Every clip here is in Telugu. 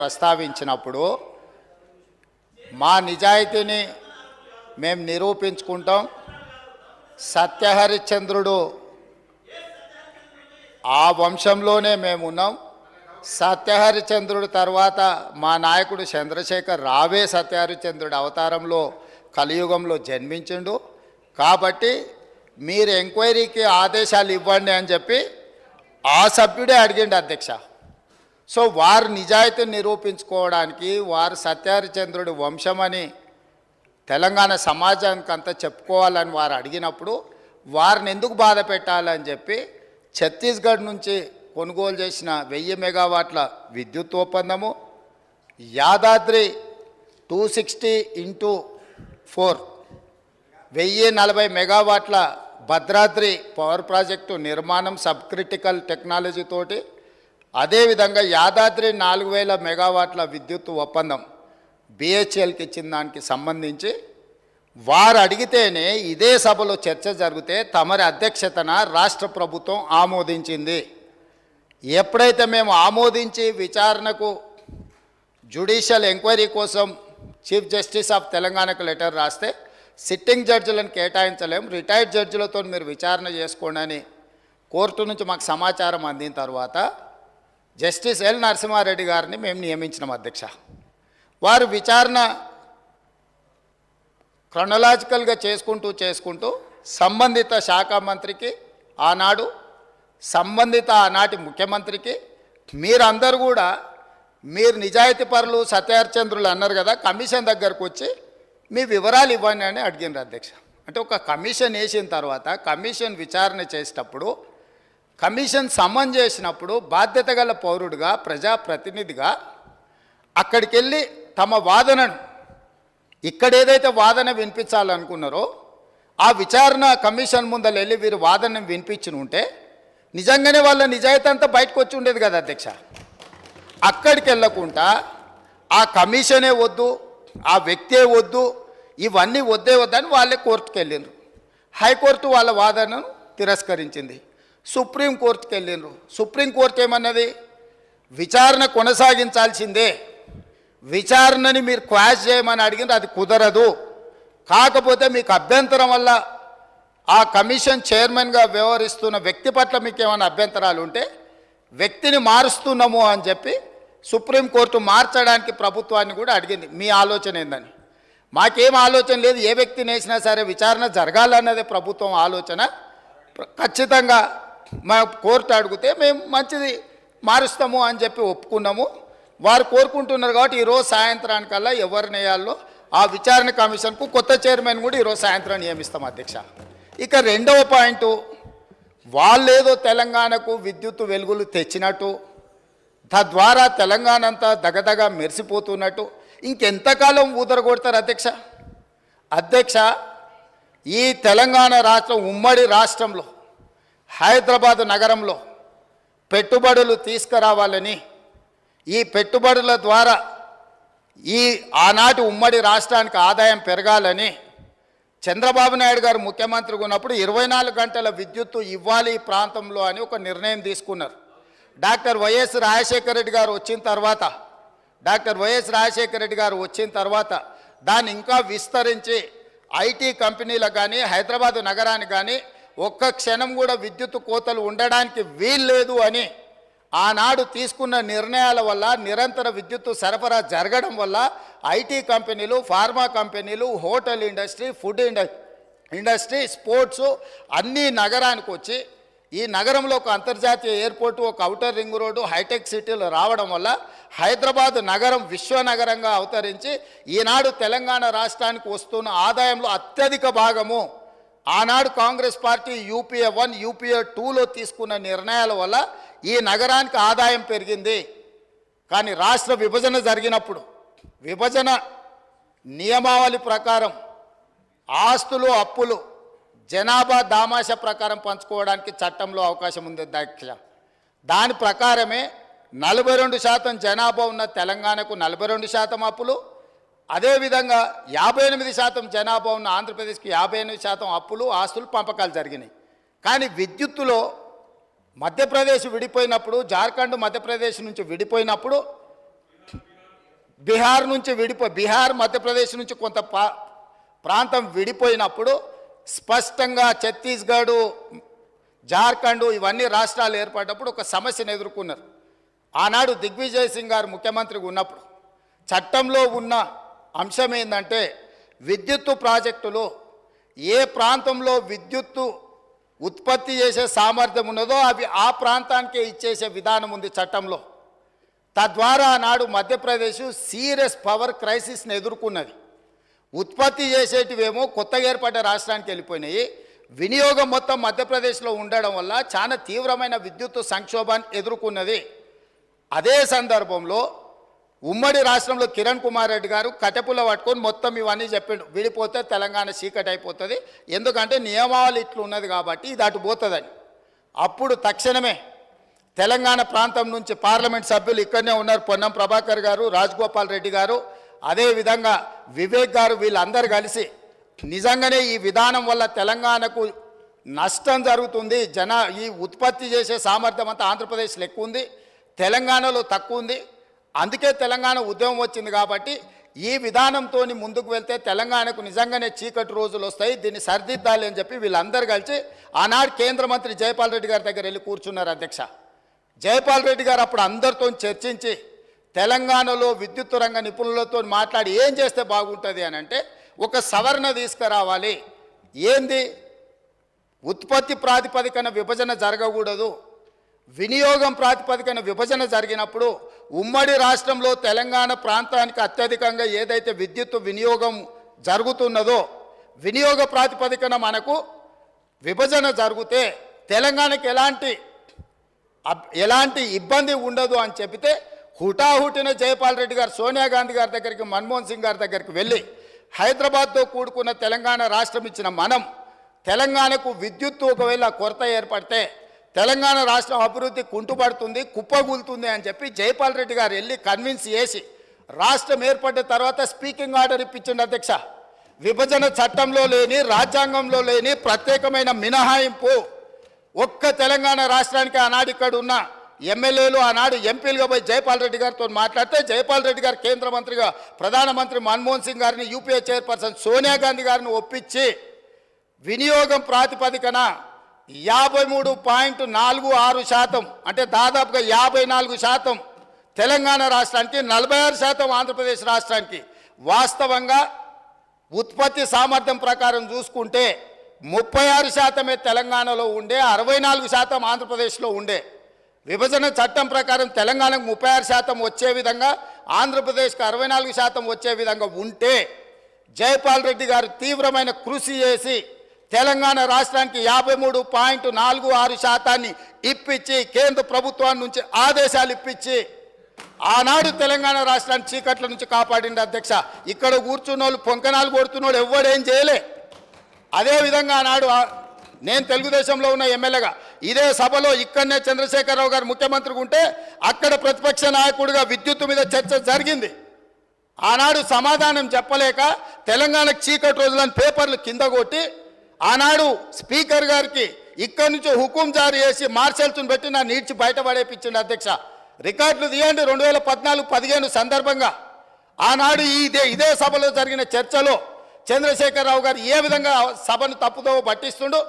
ప్రస్తావించినప్పుడు మా నిజాయితీని మేము నిరూపించుకుంటాం. సత్యహరిశ్చంద్రుడు ఆ వంశంలోనే మేము ఉన్నాం. సత్యహరిశ్చంద్రుడు తర్వాత మా నాయకుడు చంద్రశేఖర్ రావే సత్యహరిశ్చంద్రుడు అవతారంలో కలియుగంలో జన్మించిండు. కాబట్టి మీరు ఎంక్వైరీకి ఆదేశాలు ఇవ్వండి అని చెప్పి ఆ సభ్యుడే అడిగిండు అధ్యక్ష. సో వారు నిజాయితీని నిరూపించుకోవడానికి వారు సత్యహరిశ్చంద్రుడు వంశమని తెలంగాణ సమాజానికి అంతా చెప్పుకోవాలని వారు అడిగినప్పుడు వారిని ఎందుకు బాధ పెట్టాలని చెప్పి ఛత్తీస్గఢ్ నుంచి కొనుగోలు చేసిన 1000 మెగావాట్ల విద్యుత్ ఒప్పందము, యాదాద్రి 260x4 1040 మెగావాట్ల భద్రాద్రి పవర్ ప్రాజెక్టు నిర్మాణం సబ్ క్రిటికల్ టెక్నాలజీ తోటి, అదేవిధంగా యాదాద్రి 4000 మెగావాట్ల విద్యుత్ ఒప్పందం బిహెచ్ఎల్కి ఇచ్చిన దానికి సంబంధించి వారు అడిగితేనే ఇదే సభలో చర్చ జరిగితే తమరి అధ్యక్షతన రాష్ట్ర ప్రభుత్వం ఆమోదించింది. ఎప్పుడైతే మేము ఆమోదించి విచారణకు జ్యుడిషియల్ ఎంక్వైరీ కోసం చీఫ్ జస్టిస్ ఆఫ్ తెలంగాణకు లెటర్ రాస్తే సిట్టింగ్ జడ్జిలను కేటాయించలేం, రిటైర్డ్ జడ్జిలతో మీరు విచారణ చేసుకోండి అని కోర్టు నుంచి మాకు సమాచారం అందిన తర్వాత జస్టిస్ ఎల్ నరసింహారెడ్డి గారిని మేము నియమించినాం అధ్యక్ష. వారు విచారణ క్రొనలాజికల్గా చేసుకుంటూ సంబంధిత శాఖ మంత్రికి ఆనాడు సంబంధిత ఆనాటి ముఖ్యమంత్రికి మీరందరూ కూడా మీరు నిజాయితీ పరులు సత్యహరిశ్చంద్రులు అన్నారు కదా, కమిషన్ దగ్గరకు వచ్చి మీ వివరాలు ఇవ్వండి అని అడిగినారు అధ్యక్ష. అంటే ఒక కమిషన్ వేసిన తర్వాత కమిషన్ విచారణ చేసేటప్పుడు కమిషన్ సమన్ చేసినప్పుడు బాధ్యత గల పౌరుడిగా ప్రజాప్రతినిధిగా అక్కడికి వెళ్ళి తమ వాదనను ఇక్కడ ఏదైతే వాదన వినిపించాలనుకున్నారో ఆ విచారణ కమిషన్ ముందర వెళ్ళి వీరు వాదనను వినిపించి ఉంటే నిజంగానే వాళ్ళ నిజాయితీ అంతా బయటకు వచ్చి ఉండేది కదా అధ్యక్ష. అక్కడికి వెళ్ళకుండా ఆ కమిషనే వద్దు, ఆ వ్యక్తే వద్దు, ఇవన్నీ వద్దని వాళ్ళే కోర్టుకు వెళ్ళిండ్రు. హైకోర్టు వాళ్ళ వాదనను తిరస్కరించింది. సుప్రీంకోర్టుకు వెళ్ళిండ్రు. సుప్రీంకోర్టు ఏమన్నది, విచారణ కొనసాగించాల్సిందే, విచారణని మీరు క్వాష్ చేయమని అడిగిన అది కుదరదు, కాకపోతే మీకు అభ్యంతరం వల్ల ఆ కమిషన్ చైర్మన్గా వ్యవహరిస్తున్న వ్యక్తి పట్ల మీకు ఏమైనా అభ్యంతరాలు ఉంటే వ్యక్తిని మారుస్తున్నాము అని చెప్పి సుప్రీంకోర్టు మార్చడానికి ప్రభుత్వాన్ని కూడా అడిగింది. మీ ఆలోచన ఏందని? మాకేం ఆలోచన లేదు, ఏ వ్యక్తిని వేసినా సరే విచారణ జరగాలన్నదే ప్రభుత్వం ఆలోచన. ఖచ్చితంగా మా కోర్టు అడిగితే మేము మంచిది మారుస్తాము అని చెప్పి ఒప్పుకున్నాము. వారు కోరుకుంటున్నారు కాబట్టి ఈరోజు సాయంత్రానికల్లా ఎవరిని వేయాలో ఆ విచారణ కమిషన్కు కొత్త చైర్మన్ కూడా ఈరోజు సాయంత్రం నియమిస్తాం అధ్యక్ష. ఇక రెండవ పాయింట్, వాళ్ళేదో తెలంగాణకు విద్యుత్ వెలుగులు తెచ్చినట్టు, తద్వారా తెలంగాణ అంతా దగదగ మెరిసిపోతున్నట్టు ఇంకెంతకాలం ఊదరగొడతారు అధ్యక్ష. ఈ తెలంగాణ రాష్ట్రం ఉమ్మడి రాష్ట్రంలో హైదరాబాద్ నగరంలో పెట్టుబడులు తీసుకురావాలని, ఈ పెట్టుబడుల ద్వారా ఈ ఆనాటి ఉమ్మడి రాష్ట్రానికి ఆదాయం పెరగాలని చంద్రబాబు నాయుడు గారు ముఖ్యమంత్రిగా ఉన్నప్పుడు 24 గంటల విద్యుత్తు ఇవ్వాలి ఈ ప్రాంతంలో అని ఒక నిర్ణయం తీసుకున్నారు. డాక్టర్ వైఎస్ రాజశేఖర రెడ్డి గారు వచ్చిన తర్వాత దాన్ని ఇంకా విస్తరించి ఐటీ కంపెనీలకు కానీ హైదరాబాద్ నగరానికి కానీ ఒక్క క్షణం కూడా విద్యుత్ కోతలు ఉండడానికి వీల్లేదు అని ఆనాడు తీసుకున్న నిర్ణయాల వల్ల నిరంతర విద్యుత్తు సరఫరా జరగడం వల్ల ఐటీ కంపెనీలు, ఫార్మా కంపెనీలు, hotel industry, food industry, sports అన్నీ నగరానికి వచ్చి ఈ నగరంలో ఒక అంతర్జాతీయ ఎయిర్పోర్టు, ఒక ఔటర్ రింగ్ రోడ్డు, హైటెక్ సిటీలు రావడం వల్ల హైదరాబాద్ నగరం విశ్వనగరంగా అవతరించి ఈనాడు తెలంగాణ రాష్ట్రానికి వస్తున్న ఆదాయంలో అత్యధిక భాగము ఆనాడు కాంగ్రెస్ పార్టీ యూపీఏ 1, యూపీఏ 2లో తీసుకున్న నిర్ణయాల వల్ల ఈ నగరానికి ఆదాయం పెరిగింది. కానీ రాష్ట్ర విభజన జరిగినప్పుడు విభజన నియమావళి ప్రకారం ఆస్తులు, అప్పులు జనాభా దామాష ప్రకారం పంచుకోవడానికి చట్టంలో అవకాశం ఉంది అధ్యక్ష. దాని ప్రకారమే 42% జనాభా ఉన్న తెలంగాణకు 42% అప్పులు, అదేవిధంగా 58% జనాభా ఉన్న ఆంధ్రప్రదేశ్కి 58% అప్పులు, ఆస్తులు, పంపకాలు జరిగినాయి. కానీ విద్యుత్తులో మధ్యప్రదేశ్ విడిపోయినప్పుడు, జార్ఖండ్ మధ్యప్రదేశ్ నుంచి విడిపోయినప్పుడు బీహార్ నుంచి బీహార్ మధ్యప్రదేశ్ నుంచి కొంత ప్రాంతం విడిపోయినప్పుడు స్పష్టంగా ఛత్తీస్గఢ్, జార్ఖండ్ ఇవన్నీ రాష్ట్రాలు ఏర్పడినప్పుడు ఒక సమస్యను ఎదుర్కొన్నారు. ఆనాడు దిగ్విజయ్ సింగ్ గారు ముఖ్యమంత్రిగా ఉన్నప్పుడు చట్టంలో ఉన్న అంశం ఏంటంటే విద్యుత్తు ప్రాజెక్టులు ఏ ప్రాంతంలో విద్యుత్తు ఉత్పత్తి చేసే సామర్థ్యం ఉన్నదో అవి ఆ ప్రాంతానికే ఇచ్చేసే విధానం ఉంది చట్టంలో. తద్వారా ఆనాడు మధ్యప్రదేశ్ సీరియస్ పవర్ క్రైసిస్ని ఎదుర్కొన్నది. ఉత్పత్తి చేసేటివేమో కొత్తగా ఏర్పడ్డ రాష్ట్రానికి వెళ్ళిపోయినాయి. వినియోగం మొత్తం మధ్యప్రదేశ్లో ఉండడం వల్ల చాలా తీవ్రమైన విద్యుత్తు సంక్షోభాన్ని ఎదుర్కొన్నది. అదే సందర్భంలో ఉమ్మడి రాష్ట్రంలో కిరణ్ కుమార్ రెడ్డి గారు కట్టెపుల్ల పట్టుకొని మొత్తం ఇవన్నీ చెప్పిండు, విడిపోతే తెలంగాణ చీకటి అయిపోతుంది, ఎందుకంటే నియమావళి ఇట్లు ఉన్నది కాబట్టి ఇది అటు పోతుందని. అప్పుడు తక్షణమే తెలంగాణ ప్రాంతం నుంచి పార్లమెంట్ సభ్యులు ఇక్కడనే ఉన్నారు, పొన్నం ప్రభాకర్ గారు, రాజగోపాల్ రెడ్డి గారు, అదేవిధంగా వివేక్ గారు, వీళ్ళందరూ కలిసి నిజంగానే ఈ విధానం వల్ల తెలంగాణకు నష్టం జరుగుతుంది, ఈ ఉత్పత్తి చేసే సామర్థ్యం అంతా ఆంధ్రప్రదేశ్లో ఎక్కువ ఉంది, తెలంగాణలో తక్కువ ఉంది, అందుకే తెలంగాణ ఉద్యమం వచ్చింది కాబట్టి ఈ విధానంతో ముందుకు వెళ్తే తెలంగాణకు నిజంగానే చీకటి రోజులు వస్తాయి, దీన్ని సరిదిద్దాలి అని చెప్పి వీళ్ళందరూ కలిసి ఆనాడు కేంద్ర మంత్రి జైపాల్ రెడ్డి గారి దగ్గర వెళ్ళి కూర్చున్నారు. అధ్యక్ష, జైపాల్ రెడ్డి గారు అప్పుడు అందరితో చర్చించి తెలంగాణలో విద్యుత్ రంగ నిపుణులతో మాట్లాడి ఏం చేస్తే బాగుంటుంది అని అంటే ఒక సవరణ తీసుకురావాలి. ఏంది? ఉత్పత్తి ప్రాతిపదికన విభజన జరగకూడదు, వినియోగం ప్రాతిపదికన విభజన జరిగినప్పుడు ఉమ్మడి రాష్ట్రంలో తెలంగాణ ప్రాంతానికి అత్యధికంగా ఏదైతే విద్యుత్ వినియోగం జరుగుతున్నదో వినియోగ ప్రాతిపదికన మనకు విభజన జరిగితే తెలంగాణకి ఎలాంటి ఇబ్బంది ఉండదు అని చెబితే హుటాహుటిన జైపాల్ రెడ్డి గారు సోనియా గాంధీ గారి దగ్గరికి, మన్మోహన్ సింగ్ గారి దగ్గరికి వెళ్ళి హైదరాబాద్తో కూడుకున్న తెలంగాణ రాష్ట్రం ఇచ్చిన మనం తెలంగాణకు విద్యుత్తు ఒకవేళ కొరత ఏర్పడితే తెలంగాణ రాష్ట్రం అభివృద్ధి కుంటుపడుతుంది, కుప్పగూలుతుంది అని చెప్పి జైపాల్ రెడ్డి గారు వెళ్ళి కన్విన్స్ చేసి రాష్ట్రం ఏర్పడ్డ తర్వాత స్పీకింగ్ ఆర్డర్ ఇప్పించింది. అధ్యక్ష, విభజన చట్టంలో లేని, రాజ్యాంగంలో లేని ప్రత్యేకమైన మినహాయింపు ఒక్క తెలంగాణ రాష్ట్రానికి ఆనాడు ఇక్కడ ఉన్న ఎమ్మెల్యేలు ఆనాడు ఎంపీలుగా పోయి జైపాల్ రెడ్డి గారితో మాట్లాడితే జైపాల్ రెడ్డి గారు కేంద్ర మంత్రిగా ప్రధానమంత్రి మన్మోహన్ సింగ్ గారిని, యూపీఏ చైర్పర్సన్ సోనియా గాంధీ గారిని ఒప్పించి వినియోగం ప్రాతిపదికన 53.46% అంటే దాదాపుగా 54% తెలంగాణ రాష్ట్రానికి, 46% ఆంధ్రప్రదేశ్ రాష్ట్రానికి. వాస్తవంగా ఉత్పత్తి సామర్థ్యం ప్రకారం చూసుకుంటే 36% తెలంగాణలో ఉండే, 64% ఆంధ్రప్రదేశ్లో ఉండే. విభజన చట్టం ప్రకారం తెలంగాణకు 36% వచ్చే విధంగా, ఆంధ్రప్రదేశ్కి 64% వచ్చే విధంగా ఉంటే జైపాల్ రెడ్డి గారు తీవ్రమైన కృషి చేసి తెలంగాణ రాష్ట్రానికి 53.46% ఇప్పించి కేంద్ర ప్రభుత్వం నుంచి ఆదేశాలు ఇప్పించి ఆనాడు తెలంగాణ రాష్ట్రాన్ని చీకట్ల నుంచి కాపాడింది. అధ్యక్ష, ఇక్కడ కూర్చున్నోళ్ళు పొంకనాలు కొడుతున్నోడు ఎవడేం చేయలే. అదేవిధంగా ఆనాడు నేను తెలుగుదేశంలో ఉన్న ఎమ్మెల్యేగా ఇదే సభలో ఇక్కడనే చంద్రశేఖరరావు గారు ముఖ్యమంత్రిగా ఉంటే అక్కడ ప్రతిపక్ష నాయకుడిగా విద్యుత్తు మీద చర్చ జరిగింది. ఆనాడు సమాధానం చెప్పలేక తెలంగాణకు చీకటి రోజులని పేపర్లు కింద కొట్టి ఆనాడు స్పీకర్ గారికి ఇక్కడి నుంచి హుకుం జారీ చేసి మార్షల్స్ను పెట్టి నా నీడ్చి బయటపడేపించింది. అధ్యక్ష, రికార్డులు తీయండి. 2014-15 సందర్భంగా ఆనాడు ఇదే సభలో జరిగిన చర్చలో చంద్రశేఖరరావు గారు ఏ విధంగా సభను తప్పుదో పట్టిస్తుండు,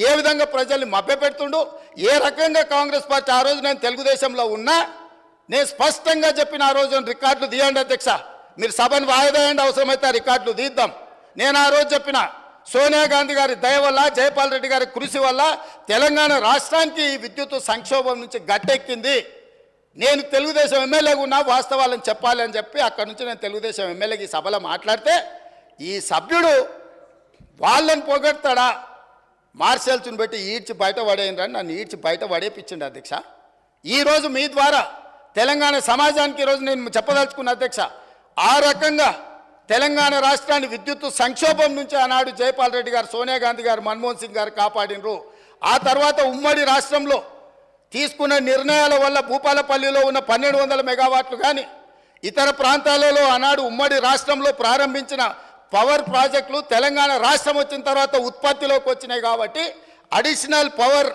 ఏ విధంగా ప్రజల్ని మభ్యపెడుతుండు, ఏ రకంగా కాంగ్రెస్ పార్టీ ఆ రోజు నేను తెలుగుదేశంలో ఉన్నా నేను స్పష్టంగా చెప్పిన ఆ రోజు రికార్డులు తీయండి అధ్యక్ష, మీరు సభను వాయిదా వేయండి, అవసరమైతే రికార్డులు తీద్దాం. నేను ఆ రోజు చెప్పిన సోనియా గాంధీ గారి దయ వల్ల, జైపాల్ రెడ్డి గారి కృషి వల్ల తెలంగాణ రాష్ట్రానికి ఈ విద్యుత్ సంక్షోభం నుంచి గట్టెక్కింది. నేను తెలుగుదేశం ఎమ్మెల్యేగా ఉన్నా వాస్తవాలను చెప్పాలి అని చెప్పి అక్కడి నుంచి నేను తెలుగుదేశం ఎమ్మెల్యేకి ఈ సభలో మాట్లాడితే ఈ సభ్యుడు వాళ్ళని పొగడతాడా, మార్షల్స్ని పెట్టి ఈడ్చి బయట పడేయండి, నన్ను ఈడ్చి బయట పడేపించండి. అధ్యక్ష, ఈరోజు మీ ద్వారా తెలంగాణ సమాజానికి ఈరోజు నేను చెప్పదలుచుకున్న అధ్యక్ష, ఆ రకంగా తెలంగాణ రాష్ట్రాన్ని విద్యుత్తు సంక్షోభం నుంచి ఆనాడు జైపాల్ రెడ్డి గారు, సోనియా గాంధీ గారు, మన్మోహన్ సింగ్ గారు కాపాడినరు. ఆ తర్వాత ఉమ్మడి రాష్ట్రంలో తీసుకున్న నిర్ణయాల వల్ల భూపాలపల్లిలో ఉన్న 1200 మెగావాట్లు కానీ ఇతర ప్రాంతాలలో ఆనాడు ఉమ్మడి రాష్ట్రంలో ప్రారంభించిన పవర్ ప్రాజెక్టులు తెలంగాణ రాష్ట్రం వచ్చిన తర్వాత ఉత్పత్తిలోకి వచ్చినాయి కాబట్టి అడిషనల్ పవర్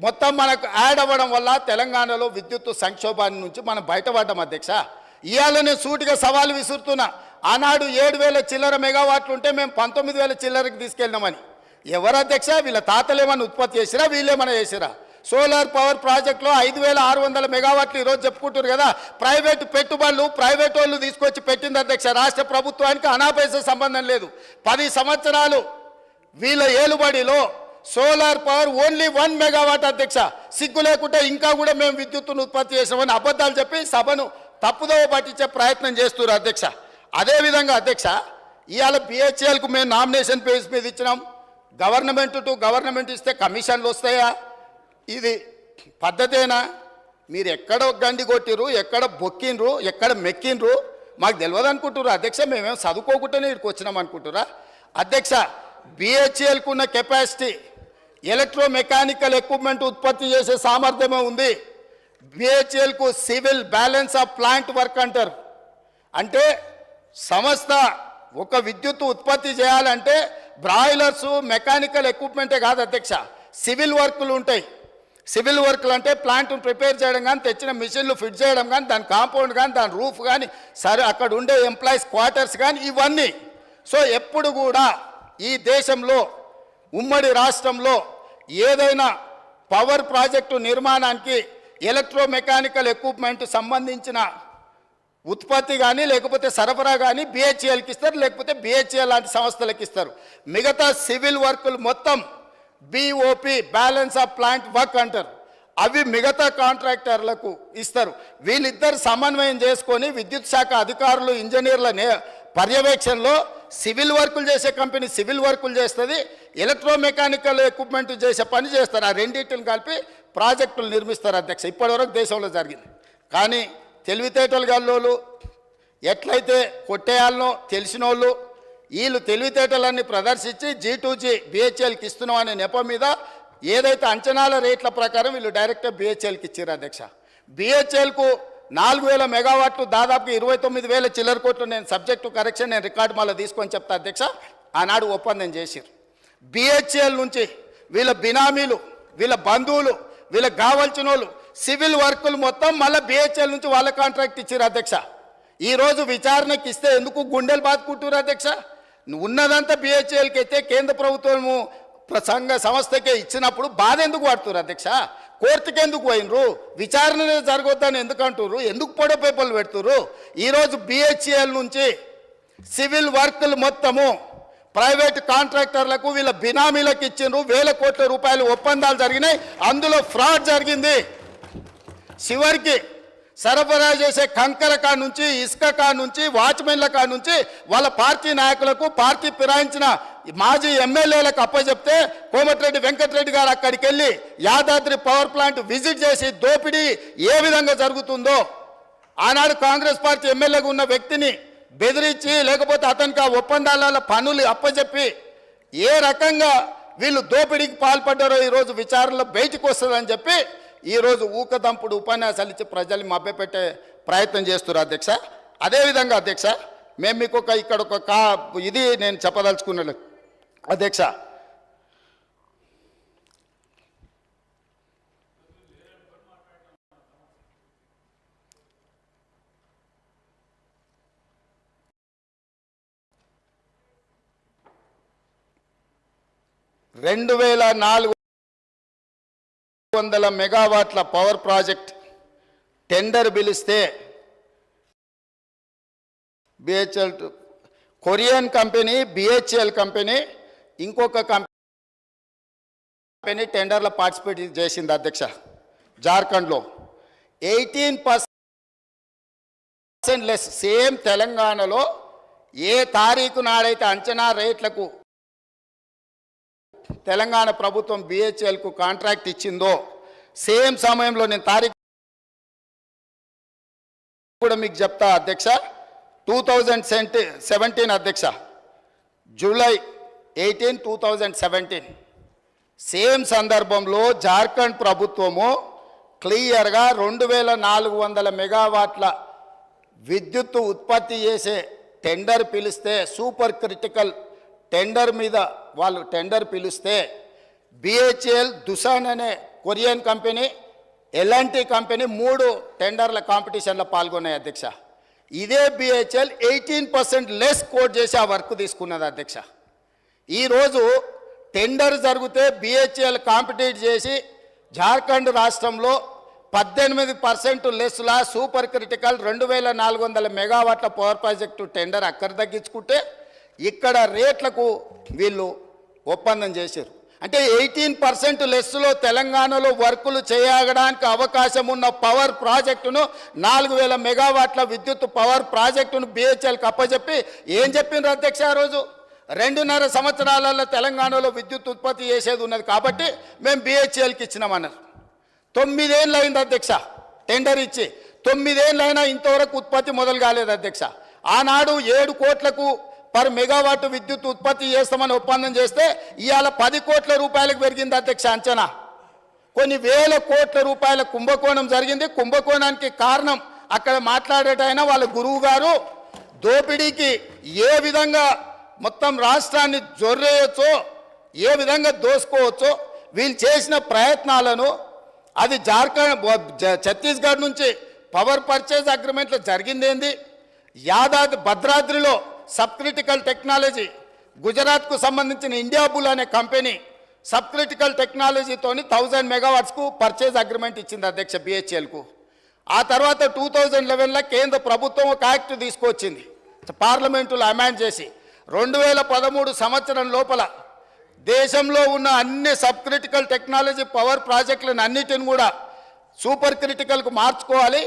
మొత్తం మనకు యాడ్ అవ్వడం వల్ల తెలంగాణలో విద్యుత్తు సంక్షోభాన్ని నుంచి మనం బయటపడ్డాం. అధ్యక్ష, ఇవాళ నేను సూటిగా సవాలు విసురుతున్నా. ఆనాడు 7,000 చిల్లర మెగావాట్లు ఉంటే మేము 19,000 చిల్లరకి తీసుకెళ్ళినామని. ఎవరు అధ్యక్ష? వీళ్ళ తాతలు ఏమన్నా ఉత్పత్తి చేసిరా, వీళ్ళేమన్నా చేసిరా? సోలార్ పవర్ ప్రాజెక్టులో 5,600 మెగావాట్లు ఈరోజు చెప్పుకుంటారు కదా. ప్రైవేటు పెట్టుబడులు ప్రైవేట్ వాళ్ళు తీసుకొచ్చి పెట్టింది అధ్యక్ష. రాష్ట్ర ప్రభుత్వానికి అనాపైస సంబంధం లేదు. 10 సంవత్సరాలు వీళ్ళ ఏలుబడిలో సోలార్ పవర్ ఓన్లీ 1 మెగావాట్ అధ్యక్ష. సిగ్గు లేకుంటే ఇంకా కూడా మేము విద్యుత్తును ఉత్పత్తి చేసామని అబద్ధాలు చెప్పి సభను తప్పుదోవ పట్టించే ప్రయత్నం చేస్తున్నారు అధ్యక్ష. అదేవిధంగా అధ్యక్ష, ఇవాళ బిహెచ్ఎల్కు మేము నామినేషన్ పేజ్ మీద ఇచ్చినాం. గవర్నమెంట్ టు గవర్నమెంట్ ఇస్తే కమిషన్లు వస్తాయా? ఇది పద్ధతేనా? మీరు ఎక్కడ గండి కొట్టిరు, ఎక్కడ బొక్కిండ్రు, ఎక్కడ మెక్కిండ్రు మాకు తెలియదు అనుకుంటున్నారు అధ్యక్ష. మేమేం చదువుకోకుండానే ఇక్కడికి వచ్చినాం అనుకుంటురా అధ్యక్ష? బిహెచ్ఎల్కు ఉన్న కెపాసిటీ, ఎలక్ట్రో మెకానికల్ ఎక్విప్మెంట్ ఉత్పత్తి చేసే సామర్థ్యమే ఉంది. బిహెచ్ఎల్కు civil balance of plant work అంటారు. అంటే సంస్థ ఒక విద్యుత్ ఉత్పత్తి చేయాలంటే బ్రాయిలర్సు మెకానికల్ ఎక్విప్మెంటే కాదు అధ్యక్ష, సివిల్ వర్కులు ఉంటాయి. సివిల్ వర్కులు అంటే ప్లాంట్ను ప్రిపేర్ చేయడం కానీ, తెచ్చిన మిషన్లు ఫిట్ చేయడం కానీ, దాని కాంపౌండ్ కానీ, దాని రూఫ్ కానీ, సరే అక్కడ ఉండే ఎంప్లాయీస్ క్వార్టర్స్ కానీ, ఇవన్నీ. సో ఎప్పుడు కూడా ఈ దేశంలో ఉమ్మడి రాష్ట్రంలో ఏదైనా పవర్ ప్రాజెక్టు నిర్మాణానికి ఎలక్ట్రో మెకానికల్ ఎక్విప్మెంట్ సంబంధించిన ఉత్పత్తి కానీ లేకపోతే సరఫరా కానీ బిహెచ్ఎల్కి ఇస్తారు, లేకపోతే బిహెచ్ఎల్ లాంటి సంస్థలకు ఇస్తారు. మిగతా సివిల్ వర్కులు మొత్తం BOP balance of plant work అంటారు. అవి మిగతా కాంట్రాక్టర్లకు ఇస్తారు. వీళ్ళిద్దరు సమన్వయం చేసుకొని విద్యుత్ శాఖ అధికారులు ఇంజనీర్ల పర్యవేక్షణలో సివిల్ వర్కులు చేసే కంపెనీ సివిల్ వర్కులు చేస్తుంది, ఎలక్ట్రో మెకానికల్ ఎక్విప్మెంట్ చేసే పని చేస్తారు. ఆ రెండింటిని కలిపి ప్రాజెక్టులు నిర్మిస్తారు అధ్యక్ష. ఇప్పటివరకు దేశంలో జరిగింది. కానీ తెలివితేటలు గల్లోళ్ళు ఎట్లయితే కొట్టేయాలనో తెలిసిన వాళ్ళు వీళ్ళు తెలివితేటలన్నీ ప్రదర్శించి G2G బిహెచ్ఎల్కి ఇస్తున్నాం అనే నెపం మీద ఏదైతే అంచనాల రేట్ల ప్రకారం వీళ్ళు డైరెక్ట్గా బిహెచ్ఎల్కి ఇచ్చారు అధ్యక్ష. బిహెచ్ఎల్కు 4,000 మెగావాట్లు దాదాపు 29,000 చిల్లర కోట్లు. నేను సబ్జెక్టు కరెక్షన్ నేను రికార్డు మళ్ళీ తీసుకొని చెప్తా అధ్యక్ష. ఆనాడు ఒప్పందం చేశారు. బిహెచ్ఎల్ నుంచి వీళ్ళ బినామీలు, వీళ్ళ బంధువులు, వీళ్ళకి కావాల్సిన వాళ్ళు సివిల్ వర్కులు మొత్తం మళ్ళీ బిహెచ్ఎల్ నుంచి వాళ్ళ కాంట్రాక్ట్ ఇచ్చారు అధ్యక్ష. ఈరోజు విచారణకి ఇస్తే ఎందుకు గుండెలు బాదుకుంటారు అధ్యక్ష? ఉన్నదంతా బిహెచ్ఎల్కి అయితే కేంద్ర ప్రభుత్వము సంస్థకే ఇచ్చినప్పుడు బాధ ఎందుకు పడుతున్నారు అధ్యక్ష? కోర్టుకి ఎందుకు పోయినరు? విచారణ జరగొద్దని ఎందుకు అంటున్నారు? ఎందుకు పొడవ పేపర్లు పెడుతున్నారు? ఈరోజు బిహెచ్ఎల్ నుంచి సివిల్ వర్కులు మొత్తము ప్రైవేట్ కాంట్రాక్టర్లకు వీళ్ళ బినామీలకు ఇచ్చిండ్రు. 1,000 కోట్ల రూపాయలు ఒప్పందాలు జరిగినాయి. అందులో ఫ్రాడ్ జరిగింది. చివరికి సరఫరా చేసే కంకర కాడ నుంచి, ఇసుక కాడ నుంచి, వాచ్మెన్ల కాడ నుంచి వాళ్ళ పార్టీ నాయకులకు, పార్టీ ఫిరాయించిన మాజీ ఎమ్మెల్యేలకు అప్పచెప్తే కోమటిరెడ్డి వెంకటరెడ్డి గారు అక్కడికి వెళ్ళి యాదాద్రి పవర్ ప్లాంట్ విజిట్ చేసి దోపిడీ ఏ విధంగా జరుగుతుందో ఆనాడు కాంగ్రెస్ పార్టీ ఎమ్మెల్యేగా ఉన్న వ్యక్తిని బెదిరించి లేకపోతే అతనికి ఆ ఒప్పందాల పనులు అప్పచెప్పి ఏ రకంగా వీళ్ళు దోపిడీకి పాల్పడ్డారో ఈరోజు విచారణలో బయటకు వస్తుందని చెప్పి ఈరోజు ఊకదంపుడు ఉపన్యాసాలు ఇచ్చి ప్రజల్ని మభ్యపెట్టే ప్రయత్నం చేస్తున్నారు అధ్యక్ష. అదేవిధంగా అధ్యక్ష, మేము మీకు ఇక్కడ ఒక ఇది నేను చెప్పదలుచుకున్నాను అధ్యక్ష. $2,400 మెగావాట్ల పవర్ ప్రాజెక్ట్ టెండర్ పిలిస్తే BHEL Korean company, BHEL company, ఇంకొక కంపెనీ టెండర్లో పార్టిసిపేట్ చేసింది అధ్యక్ష. జార్ఖండ్లో 18% లెస్. సేమ్ తెలంగాణలో ఏ తారీఖు నాడైతే అంచనా రేట్లకు తెలంగాణ ప్రభుత్వం బిహెచ్ఎల్కు కాంట్రాక్ట్ ఇచ్చిందో సేమ్ సమయంలో నేను తారీఖు కూడా మీకు చెప్తా అధ్యక్ష. 2017 అధ్యక్ష, జూలై 18, 2017 సేమ్ సందర్భంలో జార్ఖండ్ ప్రభుత్వము క్లియర్గా 2,400 మెగావాట్ల విద్యుత్తు ఉత్పత్తి చేసే టెండర్ పిలిస్తే, సూపర్ క్రిటికల్ టెండర్ మీద వాళ్ళు టెండర్ పిలిస్తే బిహెచ్ఎల్, దుసాన్ అనే కొరియన్ కంపెనీ, ఎల్ఎన్టీ కంపెనీ 3 టెండర్ల కాంపిటీషన్లో పాల్గొన్నాయి అధ్యక్ష. ఇదే బిహెచ్ఎల్ 18% లెస్ కోట్ చేసి ఆ వర్క్ తీసుకున్నది అధ్యక్ష. ఈరోజు టెండర్ జరిగితే బిహెచ్ఎల్ కాంపిటీట్ చేసి జార్ఖండ్ రాష్ట్రంలో 18% లెస్లా సూపర్ క్రిటికల్ 2400 మెగావాట్ల పవర్ ప్రాజెక్టు టెండర్ అక్కడ తగ్గించుకుంటే ఇక్కడ రేట్లకు వీళ్ళు ఒప్పందం చేశారు. అంటే 18% లెస్లో తెలంగాణలో వర్కులు చేయడానికి అవకాశం ఉన్న పవర్ ప్రాజెక్టును 4000 మెగావాట్ల విద్యుత్ పవర్ ప్రాజెక్టును బిహెచ్ఎల్కి అప్పచెప్పి ఏం చెప్పిండ్రు అధ్యక్ష? ఆ రోజు 2.5 సంవత్సరాలలో తెలంగాణలో విద్యుత్ ఉత్పత్తి చేసేది ఉన్నది కాబట్టి మేము బిహెచ్ఎల్కి ఇచ్చినామన్నారు. 9 ఏళ్ళు అయింది అధ్యక్ష టెండర్ ఇచ్చి. 9 ఏళ్ళైనా ఇంతవరకు ఉత్పత్తి మొదలు కాలేదు అధ్యక్ష. ఆనాడు 7 కోట్లకు పర్ మెగావాట్ విద్యుత్ ఉత్పత్తి చేస్తామని ఒప్పందం చేస్తే ఇవాళ 10 కోట్ల రూపాయలకు పెరిగింది అధ్యక్ష అంచనా. కొన్ని వేల కోట్ల రూపాయల కుంభకోణం జరిగింది. కుంభకోణానికి కారణం అక్కడ మాట్లాడేటైనా వాళ్ళ గురువు గారు దోపిడీకి ఏ విధంగా మొత్తం రాష్ట్రాన్ని జొర్రేయచ్చో, ఏ విధంగా దోసుకోవచ్చో వీళ్ళు చేసిన ప్రయత్నాలను అది ఛత్తీస్గఢ్ నుంచి పవర్ పర్చేజ్ అగ్రిమెంట్లో జరిగిందేంది, యాదాద్రి భద్రాద్రిలో సబ్ క్రిటికల్ టెక్నాలజీ గుజరాత్కు సంబంధించిన ఇండియా బుల్ అనే కంపెనీ సబ్ క్రిటికల్ టెక్నాలజీతోని 1000 మెగావాట్స్కు పర్చేజ్ అగ్రిమెంట్ ఇచ్చింది అధ్యక్ష బిహెచ్ఎల్కు. ఆ తర్వాత 2011లో కేంద్ర ప్రభుత్వం ఒక యాక్ట్ తీసుకొచ్చింది పార్లమెంటులో అమెండ్ చేసి 2013 సంవత్సరం లోపల దేశంలో ఉన్న అన్ని సబ్ క్రిటికల్ టెక్నాలజీ పవర్ ప్రాజెక్టులను అన్నిటిని కూడా సూపర్ క్రిటికల్కు మార్చుకోవాలి.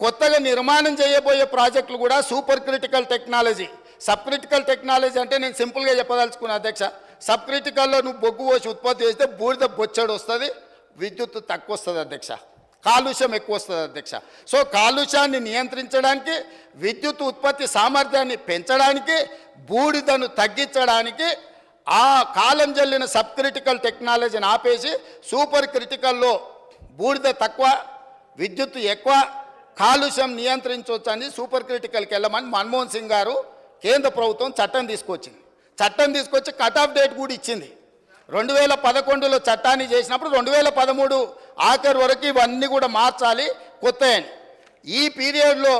కొత్తగా నిర్మాణం చేయబోయే ప్రాజెక్టులు కూడా super critical technology. Sub critical technology అంటే నేను సింపుల్గా చెప్పదలుచుకున్నా అధ్యక్ష, సబ్ క్రిటికల్లో నువ్వు బొగ్గు పోసి ఉత్పత్తి చేస్తే బూడిద బొచ్చడు వస్తుంది, విద్యుత్ తక్కువ వస్తుంది అధ్యక్ష, కాలుష్యం ఎక్కువ వస్తుంది అధ్యక్ష. సో కాలుష్యాన్ని నియంత్రించడానికి, విద్యుత్ ఉత్పత్తి సామర్థ్యాన్ని పెంచడానికి, బూడిదను తగ్గించడానికి ఆ కాలం జల్లిన సబ్ క్రిటికల్ టెక్నాలజీని ఆపేసి సూపర్ క్రిటికల్లో బూడిద తక్కువ, విద్యుత్ ఎక్కువ, కాలుష్యం నియంత్రించవచ్చు అని సూపర్ క్రిటికల్కి వెళ్ళమని మన్మోహన్ సింగ్ గారు కేంద్ర ప్రభుత్వం చట్టం తీసుకొచ్చింది. చట్టం తీసుకొచ్చి కట్ ఆఫ్ డేట్ కూడా ఇచ్చింది. 2011లో చట్టాన్ని చేసినప్పుడు 2013 ఆఖరి వరకు ఇవన్నీ కూడా మార్చాలి కొత్తయని. ఈ పీరియడ్లో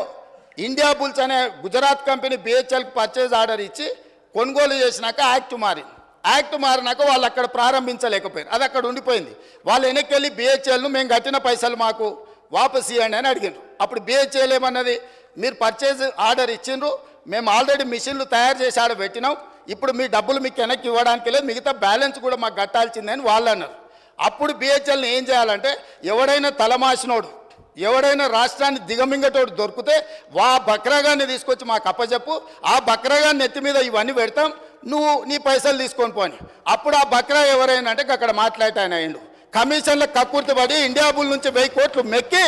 ఇండియా బుల్స్ అనే గుజరాత్ కంపెనీ బిహెచ్ఎల్కి పర్చేజ్ ఆర్డర్ ఇచ్చి కొనుగోలు చేసినాక యాక్ట్ మారింది. యాక్ట్ మారినాక వాళ్ళు అక్కడ ప్రారంభించలేకపోయారు, అది అక్కడ ఉండిపోయింది. వాళ్ళు వెనక్కి వెళ్ళి బిహెచ్ఎల్ను మేము కట్టిన పైసలు మాకు వాపస్ ఇవ్వండి అని అడిగారు. అప్పుడు బిహెచ్ఎల్ ఏమన్నది, మీరు పర్చేజ్ ఆర్డర్ ఇచ్చిండ్రు, మేము ఆల్రెడీ మిషన్లు తయారు చేసి ఆడ పెట్టినాం, ఇప్పుడు మీ డబ్బులు మీకు వెనక్కి ఇవ్వడానికి లేదు, మిగతా బ్యాలెన్స్ కూడా మాకు కట్టాల్సిందని వాళ్ళు అన్నారు. అప్పుడు బిహెచ్ఎల్ని ఏం చేయాలంటే ఎవడైనా తలమాసినోడు, ఎవడైనా రాష్ట్రాన్ని దిగమింగటోడు దొరికితే వా బక్రాగాన్ని తీసుకొచ్చి మాకు అప్పచెప్పు, ఆ బక్రాగాన్ని ఎత్తి మీద ఇవన్నీ పెడతాం, నువ్వు నీ పైసలు తీసుకొని పోని. అప్పుడు ఆ బక్రా ఎవరైనా అంటే అక్కడ మాట్లాడటాయన అయిండు. కమిషన్ల కక్కుర్తిపడి ఇండియా బుల్ నుంచి 1000 కోట్లు మెక్కి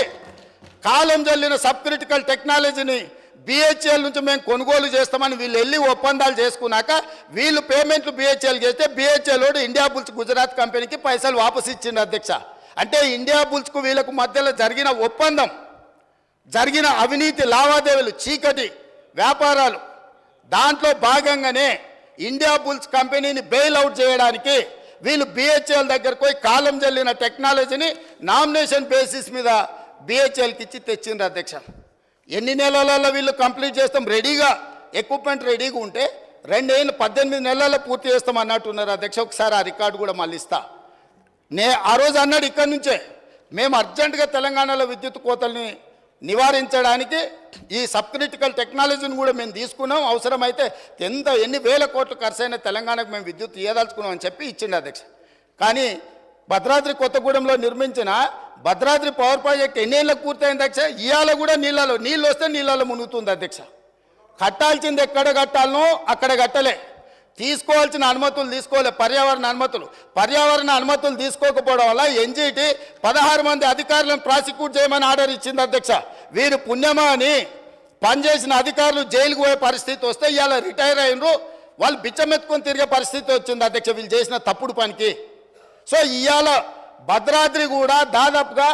కాలం జల్లిన సబ్ క్రిటికల్ టెక్నాలజీని బిహెచ్ఎల్ నుంచి మేము కొనుగోలు చేస్తామని వీళ్ళు వెళ్ళి ఒప్పందాలు చేసుకున్నాక వీళ్ళు పేమెంట్లు బిహెచ్ఎల్ చేస్తే బిహెచ్ఎల్ ఇండియా బుల్స్ గుజరాత్ కంపెనీకి పైసలు వాపసు ఇచ్చింది అధ్యక్ష. అంటే ఇండియా బుల్స్కు వీళ్ళకు మధ్యలో జరిగిన ఒప్పందం, జరిగిన అవినీతి లావాదేవీలు, చీకటి వ్యాపారాలు, దాంట్లో భాగంగానే ఇండియా బుల్స్ కంపెనీని బెయిల్ అవుట్ చేయడానికి వీళ్ళు బిహెచ్ఎల్ దగ్గరకు పోయి కాలం జల్లిన టెక్నాలజీని నామినేషన్ బేసిస్ మీద బిహెచ్ఎల్కి ఇచ్చి తెచ్చిండ్రు అధ్యక్ష. ఎన్ని నెలలలో వీళ్ళు కంప్లీట్ చేస్తాం, రెడీగా ఎక్విప్మెంట్ రెడీగా ఉంటే 2 ఏళ్ళు 18 నెలల్లో పూర్తి చేస్తాం అన్నట్టున్నారు అధ్యక్ష. ఒకసారి ఆ రికార్డు కూడా మళ్ళీ ఇస్తా. ఆ రోజు అన్నాడు ఇక్కడి నుంచే మేము అర్జెంటుగా తెలంగాణలో విద్యుత్ కోతల్ని నివారించడానికి ఈ సబ్ క్రిటికల్ టెక్నాలజీని కూడా మేము తీసుకున్నాం, అవసరమైతే ఎన్ని వేల కోట్లు ఖర్చు అయినా తెలంగాణకు మేము విద్యుత్ ఇవ్వదలుచుకున్నాం అని చెప్పి ఇచ్చిండు అధ్యక్ష. కానీ భద్రాద్రి కొత్తగూడెంలో నిర్మించిన భద్రాద్రి పవర్ ప్రాజెక్ట్ ఎన్ని ఏళ్ళకు పూర్తయింది అధ్యక్ష? ఇవాళ కూడా నీళ్ళు వస్తే నీళ్ళలో మునుగుతుంది అధ్యక్ష. కట్టాల్సింది ఎక్కడ కట్టాలనో అక్కడ కట్టలే, తీసుకోవాల్సిన అనుమతులు తీసుకోలే, పర్యావరణ అనుమతులు తీసుకోకపోవడం వల్ల ఎన్జీటీ 16 మంది అధికారులను ప్రాసిక్యూట్ చేయమని ఆర్డర్ ఇచ్చింది అధ్యక్ష. వీరు పుణ్యమా అని పనిచేసిన అధికారులు జైలుకు పోయే పరిస్థితి వస్తే ఇవాళ రిటైర్ అయినరు, వాళ్ళు బిచ్చమెత్తుకొని తిరిగే పరిస్థితి వచ్చింది అధ్యక్ష వీళ్ళు చేసిన తప్పుడు పనికి. సో ఇవాళ భద్రాద్రి కూడా దాదాపుగా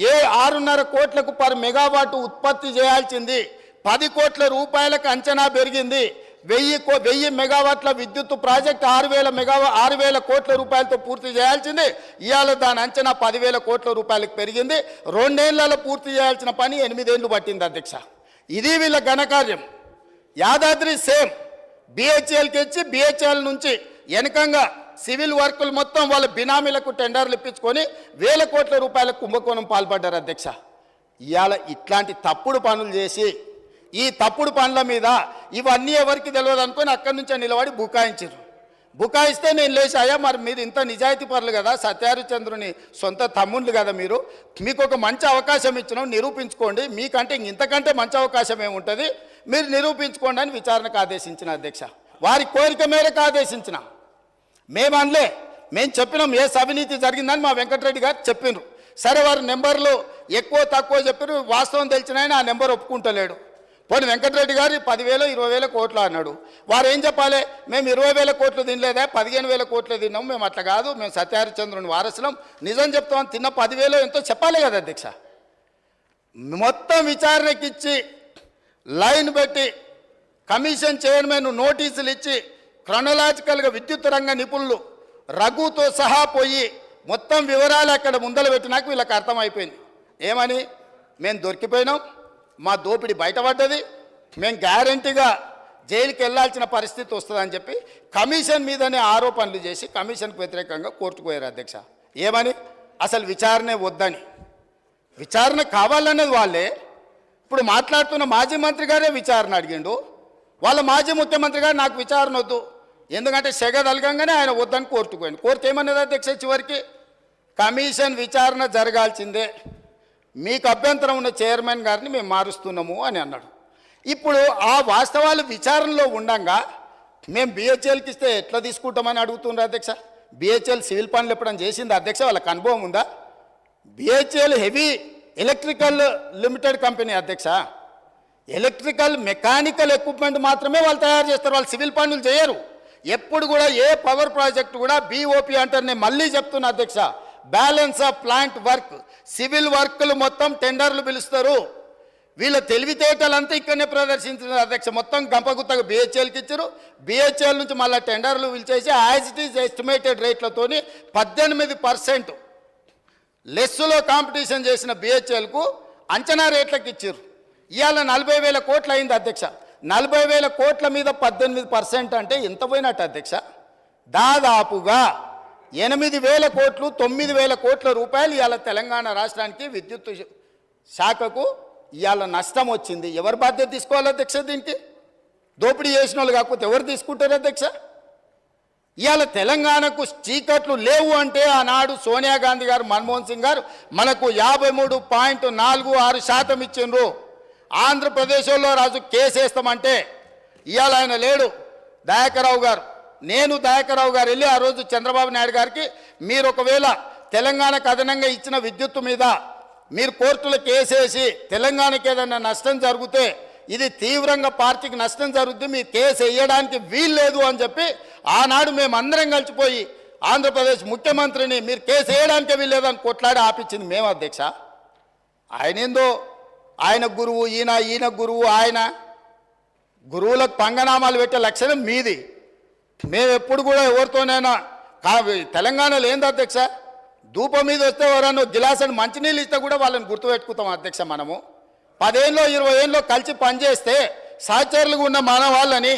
6.5 కోట్లకు పర్ మెగావాట్ ఉత్పత్తి చేయాల్సింది 10 కోట్ల రూపాయలకు అంచనా పెరిగింది. 1000 మెగావాట్ల విద్యుత్ ప్రాజెక్ట్ 6,000 కోట్ల రూపాయలతో పూర్తి చేయాల్సింది ఇవాళ దాని అంచనా 10,000 కోట్ల రూపాయలకు పెరిగింది. 2 ఏళ్లలో పూర్తి చేయాల్సిన పని 8 ఏళ్ళు పట్టింది అధ్యక్ష. ఇది వీళ్ళ ఘనకార్యం. యాదాద్రి సేమ్ బిహెచ్ఎల్కి ఇచ్చి బిహెచ్ఎల్ నుంచి వెనకంగా సివిల్ వర్కులు మొత్తం వాళ్ళ బినామీలకు టెండర్లు ఇప్పించుకొని వేల కోట్ల రూపాయల కుంభకోణం పాల్పడ్డారు అధ్యక్ష. ఇవాళ ఇట్లాంటి తప్పుడు పనులు చేసి ఈ తప్పుడు పనుల మీద ఇవన్నీ ఎవరికి తెలియదు అనుకొని అక్కడి నుంచే నిలబడి బుకాయించారు. బుకాయిస్తే నేను లేచి అయ్యా మరి మీరు ఇంత నిజాయితీ పరులు కదా, సత్యహరిచంద్రుని సొంత తమ్ముళ్ళు కదా, మీకు ఒక మంచి అవకాశం ఇచ్చినాం, నిరూపించుకోండి, మీకంటే ఇంతకంటే మంచి అవకాశం ఏముంటుంది, మీరు నిరూపించుకోండి అని విచారణకు ఆదేశించిన అధ్యక్ష. వారి కోరిక మేరకు ఆదేశించిన. మేము అనలే, మేము చెప్పినాం ఏ అవినీతి జరిగిందని మా వెంకటరెడ్డి గారు చెప్పిండ్రు. సరే వారి నెంబర్లు ఎక్కువ తక్కువ చెప్పారు, వాస్తవం తెలిసిన ఆయన ఆ నెంబర్ ఒప్పుకుంటలేడు. పోనీ వెంకటరెడ్డి గారు 10,000 20,000 కోట్లు అన్నాడు. వారు ఏం చెప్పాలి, మేము 20,000 కోట్లు తినలేదా, 15,000 కోట్లు తిన్నాము, మేము అట్లా కాదు, మేము సత్యహరిచంద్రుని వారసులం, నిజం చెప్తామని తిన్న 10,000 ఎంతో చెప్పాలి కదా అధ్యక్ష. మొత్తం విచారణకిచ్చి లైన్ పెట్టి కమిషన్ చైర్మన్ నోటీసులు ఇచ్చి క్రొనలాజికల్గా విద్యుత్ రంగ నిపుణులు రఘుతో సహా పోయి మొత్తం వివరాలు అక్కడ ముందలు పెట్టినాక వీళ్ళకి అర్థమైపోయింది. ఏమని, మేము దొరికిపోయినాం, మా దోపిడీ బయటపడ్డది, మేము గ్యారంటీగా జైలుకి వెళ్ళాల్సిన పరిస్థితి వస్తుందని చెప్పి కమిషన్ మీదనే ఆరోపణలు చేసి కమిషన్కు వ్యతిరేకంగా కోర్టుకు పోయారు అధ్యక్ష. ఏమని, అసలు విచారణే వద్దని, విచారణ కావాలన్నది వాళ్ళే. ఇప్పుడు మాట్లాడుతున్న మాజీ మంత్రి గారే విచారణ అడిగిండు, వాళ్ళ మాజీ ముఖ్యమంత్రి గారు నాకు విచారణ వద్దు, ఎందుకంటే సెగ తలగంగానే ఆయన వద్దని కోర్టుకు పోయింది. కోర్టు ఏమన్నది అధ్యక్ష, చివరికి కమిషన్ విచారణ జరగాల్సిందే, మీకు అభ్యంతరం ఉన్న చైర్మన్ గారిని మేము మారుస్తున్నాము అని అన్నాడు. ఇప్పుడు ఆ వాస్తవాలు విచారణలో ఉండగా మేము బిహెచ్ఎల్కి ఇస్తే ఎట్లా తీసుకుంటామని అడుగుతున్నారు అధ్యక్ష. బిహెచ్ఎల్ సివిల్ పనులు ఎప్పుడైనా చేసింది అధ్యక్ష, వాళ్ళకి అనుభవం ఉందా? BHEL heavy electrical limited company అధ్యక్ష, ఎలక్ట్రికల్ మెకానికల్ ఎక్విప్మెంట్ మాత్రమే వాళ్ళు తయారు చేస్తారు, వాళ్ళు సివిల్ పనులు చేయరు. ఎప్పుడు కూడా ఏ పవర్ ప్రాజెక్ట్ కూడా బీఓపీ అంటారు. నేను మళ్ళీ చెప్తున్నా అధ్యక్ష, balance of plant work, civil వర్క్లు మొత్తం టెండర్లు పిలుస్తారు. వీళ్ళ తెలివితేటలంతా ఇక్కడనే ప్రదర్శించారు అధ్యక్ష. మొత్తం గంపగుత్తగా బిహెచ్ఎల్కి ఇచ్చారు, బిహెచ్ఎల్ నుంచి మళ్ళీ టెండర్లు పిలిచేసి యాజ్ ఇట్ ఈజ్ ఎస్టిమేటెడ్ రేట్లతోని 18% లెస్సులో కాంపిటీషన్ చేసిన బిహెచ్ఎల్కు అంచనా రేట్లకు ఇచ్చారు. ఇవాళ 40,000 కోట్లు అయింది అధ్యక్ష. 40,000 కోట్ల మీద 18% అంటే ఎంత పోయినట్టు అధ్యక్ష? దాదాపుగా 8,000 కోట్లు 9,000 కోట్ల రూపాయలు ఇవాళ తెలంగాణ రాష్ట్రానికి విద్యుత్ శాఖకు ఇవాళ నష్టం వచ్చింది. ఎవరు బాధ్యత తీసుకోవాలి అధ్యక్ష? దీనికి దోపిడీ చేసిన వాళ్ళు కాకపోతే ఎవరు తీసుకుంటారు అధ్యక్ష? ఇవాళ తెలంగాణకు చీకట్లు లేవు అంటే ఆనాడు సోనియా గాంధీ గారు, మన్మోహన్ సింగ్ గారు మనకు 53.46% ఇచ్చిండ్రు. ఆంధ్రప్రదేశ్లో రాజు కేసు వేస్తామంటే ఇవాళ ఆయన లేడు, దయాకర్రావు గారు. నేను దయాకర్రావు గారు వెళ్ళి ఆ రోజు చంద్రబాబు నాయుడు గారికి, మీరు ఒకవేళ తెలంగాణకు అదనంగా ఇచ్చిన విద్యుత్తు మీద మీరు కోర్టులో కేసేసి తెలంగాణకి ఏదైనా నష్టం జరిగితే ఇది తీవ్రంగా పార్టీకి నష్టం జరుగుతుంది, మీ కేసు వేయడానికి వీల్లేదు అని చెప్పి ఆనాడు మేము అందరం కలిసిపోయి ఆంధ్రప్రదేశ్ ముఖ్యమంత్రిని మీరు కేసు వేయడానికే వీల్లేదని కొట్లాడి ఆపించింది మేము అధ్యక్ష. ఆయన ఏందో ఆయన గురువు, ఈయన గురువు, ఆయన గురువులకు పంగనామాలు పెట్టే లక్షణం మీది. మేము ఎప్పుడు కూడా ఎవరితోనైనా తెలంగాణలో ఏంది అధ్యక్ష, ధూపం మీద వస్తే ఎవరన్నా గిలాసని మంచినీళ్ళు ఇస్తే కూడా వాళ్ళని గుర్తుపెట్టుకుంటాం అధ్యక్ష. మనము 10 ఏళ్ళలో 20 ఏళ్ళలో కలిసి పనిచేస్తే సహచరులుగా ఉన్న మన వాళ్ళని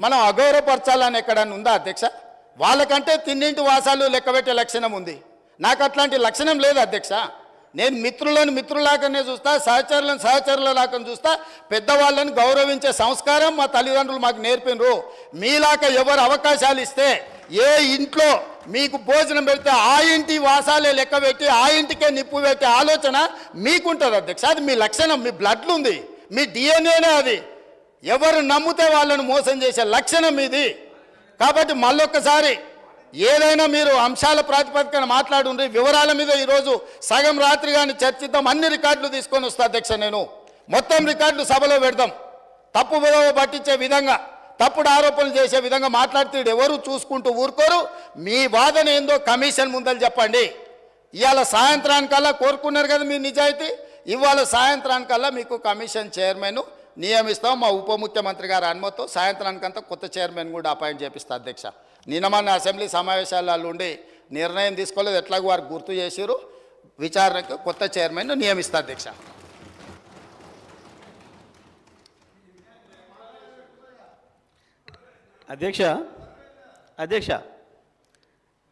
మనం అగౌరవపరచాలని ఎక్కడన్నా ఉందా అధ్యక్ష? వాళ్ళకంటే తిన్నింటి వాసాలు లెక్కబెట్టే లక్షణం ఉంది, నాకు అట్లాంటి లక్షణం లేదు అధ్యక్ష. నేను మిత్రులను మిత్రులాగానే చూస్తా, సహచరులను సహచరులలాగా చూస్తా, పెద్దవాళ్ళని గౌరవించే సంస్కారం మా తల్లిదండ్రులు మాకు నేర్పినరు. మీలాగా ఎవరు అవకాశాలు ఇస్తే ఏ ఇంట్లో మీకు భోజనం పెడితే ఆ ఇంటి వాసాలే లెక్క పెట్టి ఆ ఇంటికే నిప్పు పెట్టే ఆలోచన మీకుంటుంది అధ్యక్ష. అది మీ లక్షణం, మీ బ్లడ్లు ఉంది, మీ డిఎన్ఏనే అది. ఎవరు నమ్మితే వాళ్ళను మోసం చేసే లక్షణం ఇది. కాబట్టి మళ్ళొక్కసారి ఏదైనా మీరు అంశాల ప్రాతిపదికన మాట్లాడుండ్రి, వివరాల మీద ఈరోజు సగం రాత్రి కానీ చర్చిద్దాం, అన్ని రికార్డులు తీసుకొని వస్తా అధ్యక్ష. నేను మొత్తం రికార్డులు సభలో పెడదాం. తప్పు విలువ పట్టించే విధంగా, తప్పుడు ఆరోపణలు చేసే విధంగా మాట్లాడితే ఎవరు చూసుకుంటూ ఊరుకోరు. మీ వాదన ఏందో కమిషన్ ముందలు చెప్పండి. ఇవాళ సాయంత్రానికల్లా కోరుకున్నారు కదా మీ నిజాయితీ, ఇవాళ సాయంత్రానికల్లా మీకు కమిషన్ చైర్మన్ నియమిస్తాం. మా ఉప ముఖ్యమంత్రి గారు అనుమతితో సాయంత్రానికంతా కొత్త చైర్మన్ కూడా అపాయింట్ చేపిస్తా అధ్యక్ష. నిన్న మన అసెంబ్లీ సమావేశాలలో ఉండి నిర్ణయం తీసుకోలేదు, ఎట్లాగో వారు గుర్తు చేసారు, విచారణకు కొత్త చైర్మన్ నియమిస్తా అధ్యక్ష. అధ్యక్ష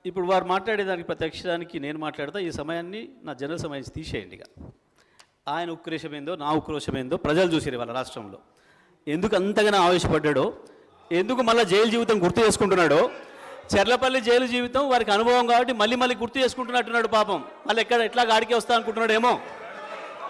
ఇప్పుడు వారు మాట్లాడేదానికి ప్రత్యక్షానికి నేను మాట్లాడతా. ఈ సమయాన్ని నా జనరల్ సమయం తీసేయండి. ఇక ఆయన ఉక్రోషం ఏందో నా ఉక్రోషం ఏందో ప్రజలు చూసారు వాళ్ళ రాష్ట్రంలో. ఎందుకు అంతగానో ఆవేశపడ్డాడో, ఎందుకు మళ్ళీ జైలు జీవితం గుర్తు చేసుకుంటున్నాడో. చెర్లపల్లి జైలు జీవితం వారికి అనుభవం కాబట్టి మళ్ళీ గుర్తు చేసుకుంటున్నట్టున్నాడు పాపం. మళ్ళీ ఎట్లా గాడికి వస్తా అనుకుంటున్నాడేమో.